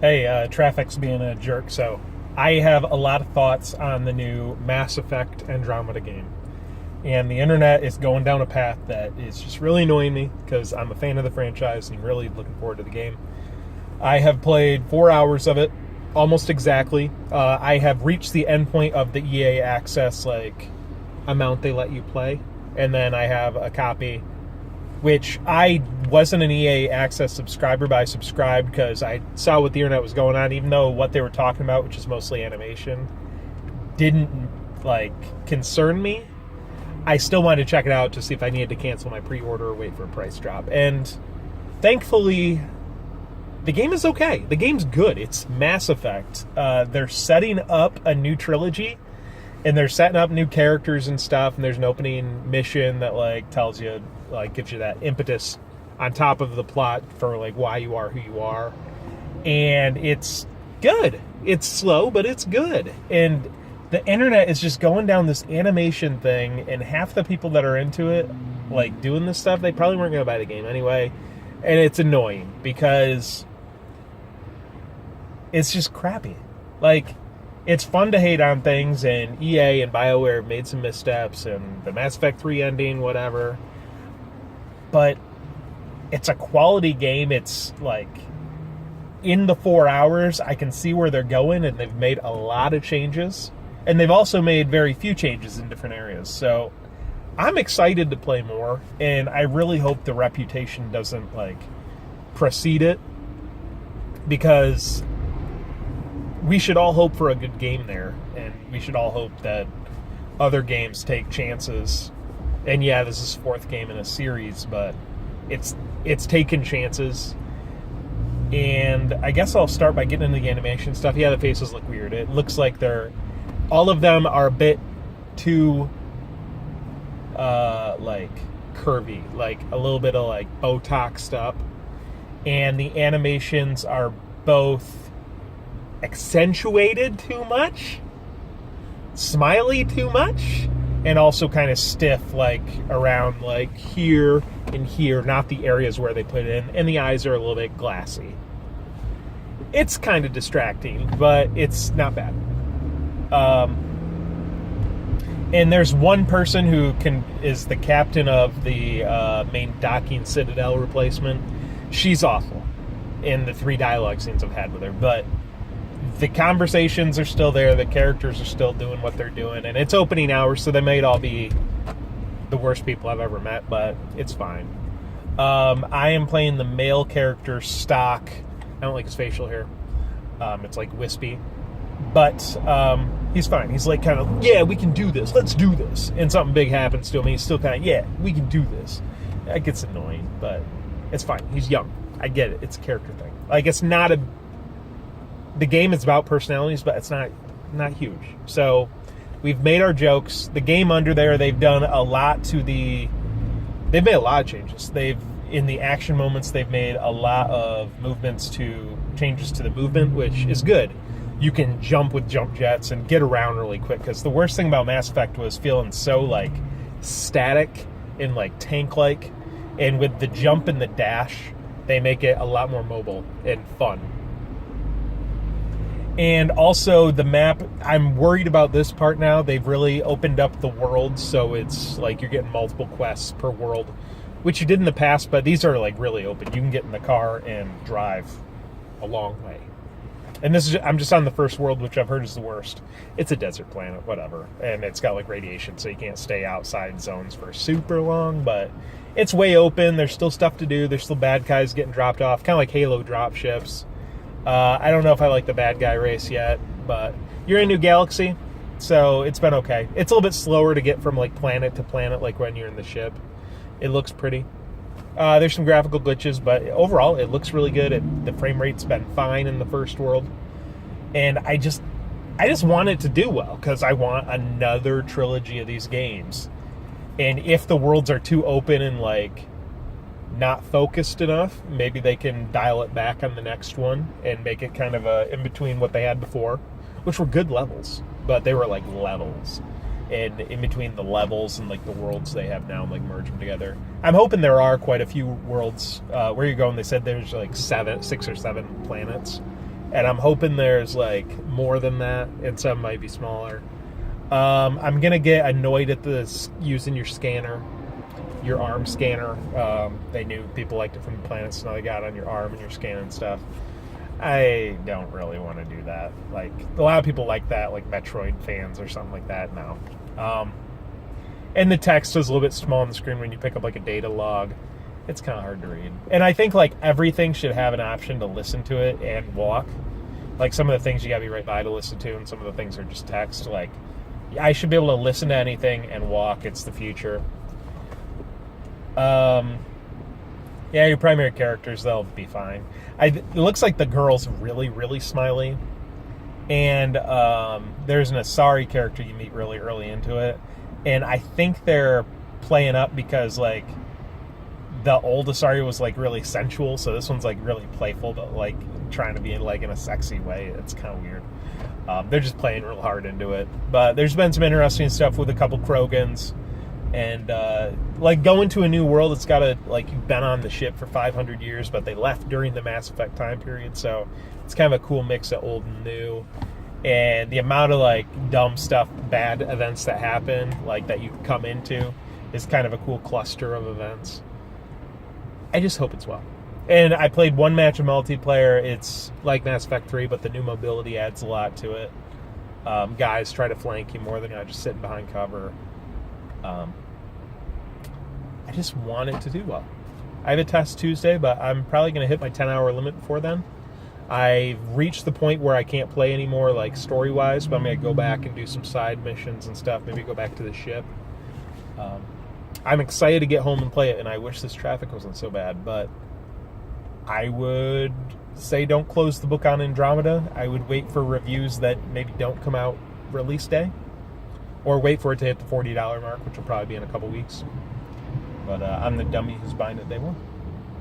Hey, traffic's being a jerk, so I have a lot of thoughts on the new Mass Effect Andromeda game. And the internet is going down a path that is just really annoying me because I'm a fan of the franchise and I'm really looking forward to the game. I have played 4 hours of it, almost exactly. I have reached the endpoint of the EA Access amount they let you play, and then I have a copy, which I wasn't an EA Access subscriber, but I subscribed because I saw what the internet was going on, even though what they were talking about, which is mostly animation, didn't concern me. I still wanted to check it out to see if I needed to cancel my pre-order or wait for a price drop. And thankfully, the game is okay. The game's good. It's Mass Effect. They're setting up a new trilogy, and they're setting up new characters and stuff, and there's an opening mission that tells you, gives you that impetus on top of the plot for why you are who you are. And it's good. It's slow, but it's good. And the internet is just going down this animation thing, and half the people that are into it, doing this stuff, they probably weren't going to buy the game anyway. And it's annoying because it's just crappy. It's fun to hate on things, and EA and BioWare have made some missteps, and the Mass Effect 3 ending, whatever. But it's a quality game. It's in the 4 hours, I can see where they're going, and they've made a lot of changes. And they've also made very few changes in different areas. So I'm excited to play more, and I really hope the reputation doesn't precede it, because we should all hope for a good game there, and we should all hope that other games take chances. And yeah, this is fourth game in a series, but it's taken chances. And I guess I'll start by getting into the animation stuff. Yeah, the faces look weird. It looks like all of them are a bit too curvy, a little bit of Botoxed up, and the animations are both accentuated too much, smiley too much, and also kind of stiff around here and here, not the areas where they put it in, and the eyes are a little bit glassy. It's kind of distracting, but it's not bad. And there's one person who is the captain of the main docking Citadel replacement. She's awful in the 3 dialogue scenes I've had with her, but the conversations are still there, the characters are still doing what they're doing, and it's opening hours, so they might all be the worst people I've ever met, but it's fine. I am playing the male character stock. I don't like his facial hair. It's wispy. But he's fine. He's yeah, we can do this. Let's do this. And something big happens to him. And he's still yeah, we can do this. That gets annoying, but it's fine. He's young. I get it. It's a character thing. It's not the game is about personalities, but it's not huge. So we've made our jokes. The game under there, they've done a lot they've made a lot of changes. In the action moments, they've made a lot of changes to the movement, which is good. You can jump with jump jets and get around really quick, because the worst thing about Mass Effect was feeling so static and tank-like, and with the jump and the dash, they make it a lot more mobile and fun. And also the map, I'm worried about this part now. They've really opened up the world, so it's you're getting multiple quests per world, which you did in the past, but these are really open. You can get in the car and drive a long way. And I'm just on the first world, which I've heard is the worst. It's a desert planet, whatever. And it's got radiation, so you can't stay outside zones for super long, but it's way open. There's still stuff to do. There's still bad guys getting dropped off, kind of like Halo drop ships. I don't know if I like the bad guy race yet, but you're in a new galaxy, so it's been okay. It's a little bit slower to get from planet to planet, when you're in the ship. It looks pretty. There's some graphical glitches, but overall, it looks really good. The frame rate's been fine in the first world. And I just want it to do well, because I want another trilogy of these games. And if the worlds are too open and, not focused enough, maybe they can dial it back on the next one and make it kind of in between what they had before, which were good levels, but they were levels. And in between the levels and the worlds they have now, merge them together. I'm hoping there are quite a few worlds where you go, and they said there's 6 or 7 planets, and I'm hoping there's like more than that, and some might be smaller. I'm gonna get annoyed at this using your scanner, your arm scanner. They knew people liked it from the Planet Snow. They got on your arm and you're scanning stuff. I don't really want to do that. Like, a lot of people like that, like Metroid fans or something like that now. And the text is a little bit small on the screen when you pick up like a data log. It's kind of hard to read. And I think like everything should have an option to listen to it and walk. Like some of the things you gotta be right by to listen to, and some of the things are just text. Like, I should be able to listen to anything and walk. It's the future. Yeah, your primary characters, they'll be fine. It looks like the girl's really, really smiley. And there's an Asari character you meet really early into it. And I think they're playing up because, like, the old Asari was, like, really sensual. So this one's, like, really playful, but, like, trying to be, like, in a sexy way. It's kind of weird. They're just playing real hard into it. But there's been some interesting stuff with a couple Krogans. And, like, going to a new world, it's got to, like, you've been on the ship for 500 years, but they left during the Mass Effect time period, so it's kind of a cool mix of old and new. And the amount of, like, dumb stuff, bad events that happen, like, that you come into, is kind of a cool cluster of events. I just hope it's well. And I played one match of multiplayer. It's like Mass Effect 3, but the new mobility adds a lot to it. Guys try to flank you more than just sitting behind cover. I just want it to do well. I have a test Tuesday, but I'm probably going to hit my 10-hour limit before then. I've reached the point where I can't play anymore, like, story-wise, but I'm going to go back and do some side missions and stuff, maybe go back to the ship. I'm excited to get home and play it, and I wish this traffic wasn't so bad, but I would say don't close the book on Andromeda. I would wait for reviews that maybe don't come out release day. Or wait for it to hit the $40 mark, which will probably be in a couple weeks. But I'm the dummy who's buying it day one.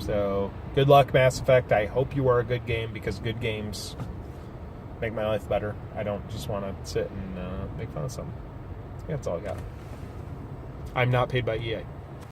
So, good luck, Mass Effect. I hope you are a good game, because good games make my life better. I don't just want to sit and make fun of something. That's all I got. I'm not paid by EA.